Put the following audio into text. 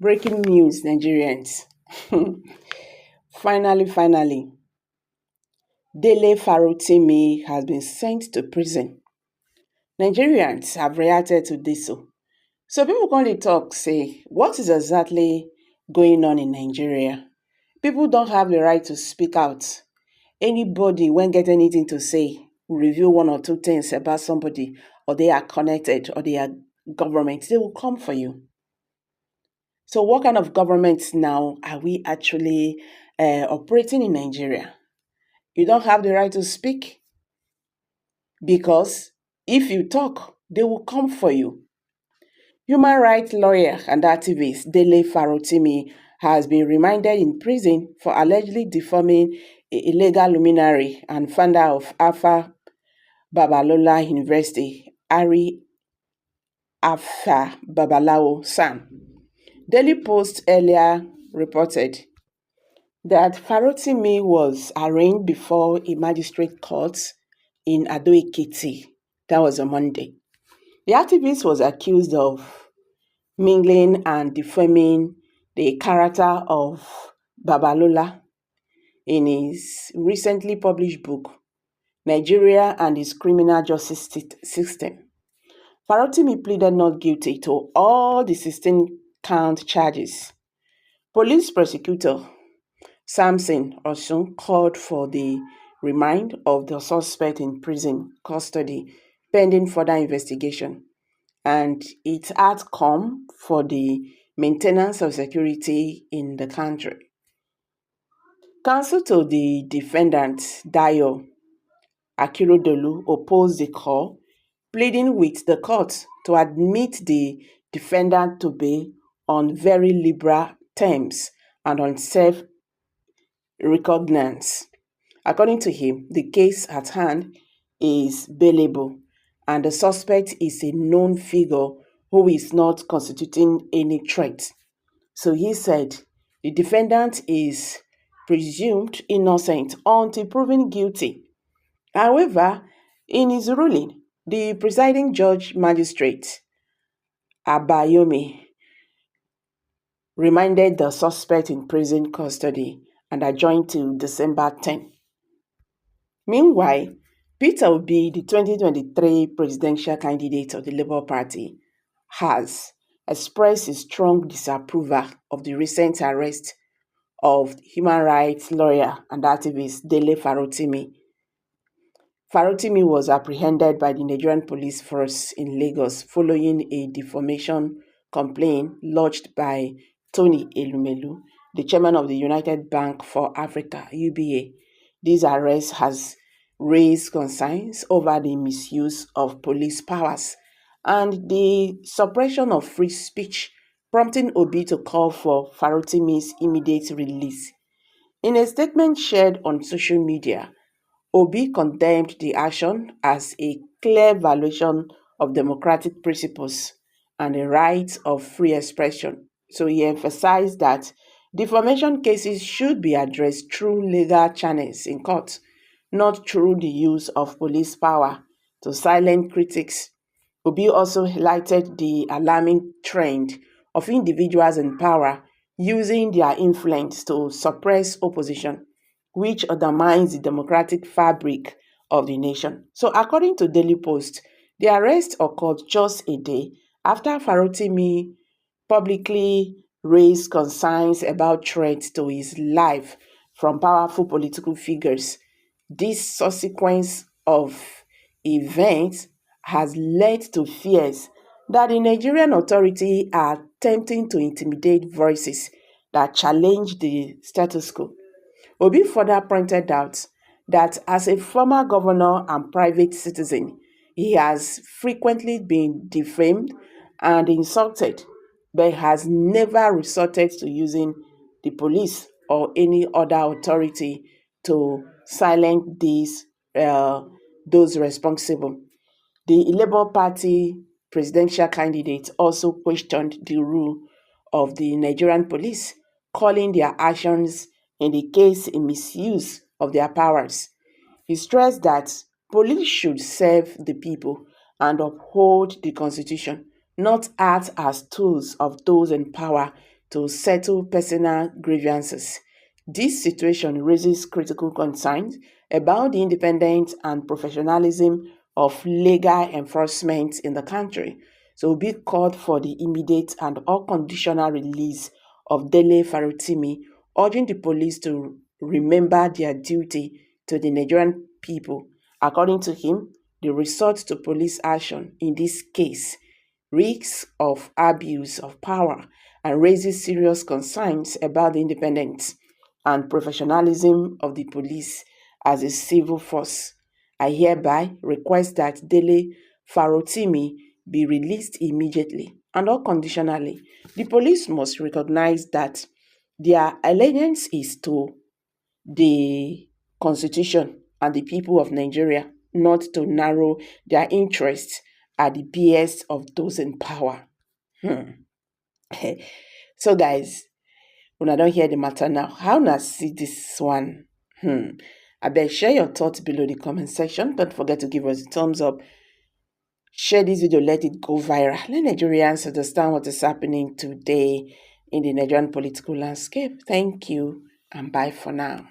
Breaking news, Nigerians. Finally, Dele Farotimi has been sent to prison. Nigerians have reacted to this. So people can talk, say, what is exactly going on in Nigeria? People don't have the right to speak out. Anybody when get anything to say, review one or two things about somebody, or they are connected, or they are government, they will come for you. So what kind of governments now are we actually operating in Nigeria? You don't have the right to speak because if you talk, they will come for you. Human rights lawyer and activist Dele Farotimi has been remanded in prison for allegedly defaming a illegal luminary and founder of Alpha Babalola University, Ari Alpha Babalawo San. Daily Post earlier reported that Farotimi was arraigned before a magistrate court in Ado-Ekiti. That was on Monday. The activist was accused of mingling and defaming the character of Babalola in his recently published book, Nigeria and its Criminal Justice System. Farotimi pleaded not guilty to all the 16-count charges. Police prosecutor Samson Osun called for the remand of the suspect in prison custody pending further investigation, and its outcome for the maintenance of security in the country. Counsel to the defendant, Dayo Akeredolu, opposed the call, pleading with the court to admit the defendant to bail on very liberal terms and on self-recognizance. According to him, the case at hand is bailable and the suspect is a known figure who is not constituting any threat. So he said the defendant is presumed innocent until proven guilty. However, in his ruling, the presiding judge magistrate Abayomi remanded the suspect in prison custody and adjourned till December 10. Meanwhile, Peter Obi, the 2023 presidential candidate of the Labour Party, has expressed his strong disapproval of the recent arrest of human rights lawyer and activist Dele Farotimi. Farotimi was apprehended by the Nigerian police force in Lagos following a defamation complaint lodged by Tony Elumelu, the chairman of the United Bank for Africa (UBA). This arrest has raised concerns over the misuse of police powers and the suppression of free speech, prompting Obi to call for Farotimi's immediate release. In a statement shared on social media, Obi condemned the action as a clear violation of democratic principles and the right of free expression. So he emphasized that defamation cases should be addressed through legal channels in court, not through the use of police power to silence critics. Obi also highlighted the alarming trend of individuals in power using their influence to suppress opposition, which undermines the democratic fabric of the nation. So according to Daily Post, the arrest occurred just a day after Farotimi publicly raised concerns about threats to his life from powerful political figures. This subsequence of events has led to fears that the Nigerian authorities are attempting to intimidate voices that challenge the status quo. Obi further pointed out that as a former governor and private citizen, he has frequently been defamed and insulted, but has never resorted to using the police or any other authority to silence those responsible. The Labour Party presidential candidate also questioned the role of the Nigerian police, calling their actions in the case a misuse of their powers. He stressed that police should serve the people and uphold the constitution, not act as tools of those in power to settle personal grievances. This situation raises critical concerns about the independence and professionalism of legal enforcement in the country. So we called for the immediate and unconditional release of Dele Farotimi, urging the police to remember their duty to the Nigerian people. According to him, the resort to police action in this case risks of abuse of power and raises serious concerns about the independence and professionalism of the police as a civil force. I hereby request that Dele Farotimi be released immediately and unconditionally. The police must recognize that their allegiance is to the constitution and the people of Nigeria, not to narrow their interests at the behest of those in power. So guys, when I don't hear the matter now, how na see this one? I beg share your thoughts below the comment section. Don't forget to give us a thumbs up. Share this video, let it go viral. Let Nigerians understand what is happening today in the Nigerian political landscape. Thank you and bye for now.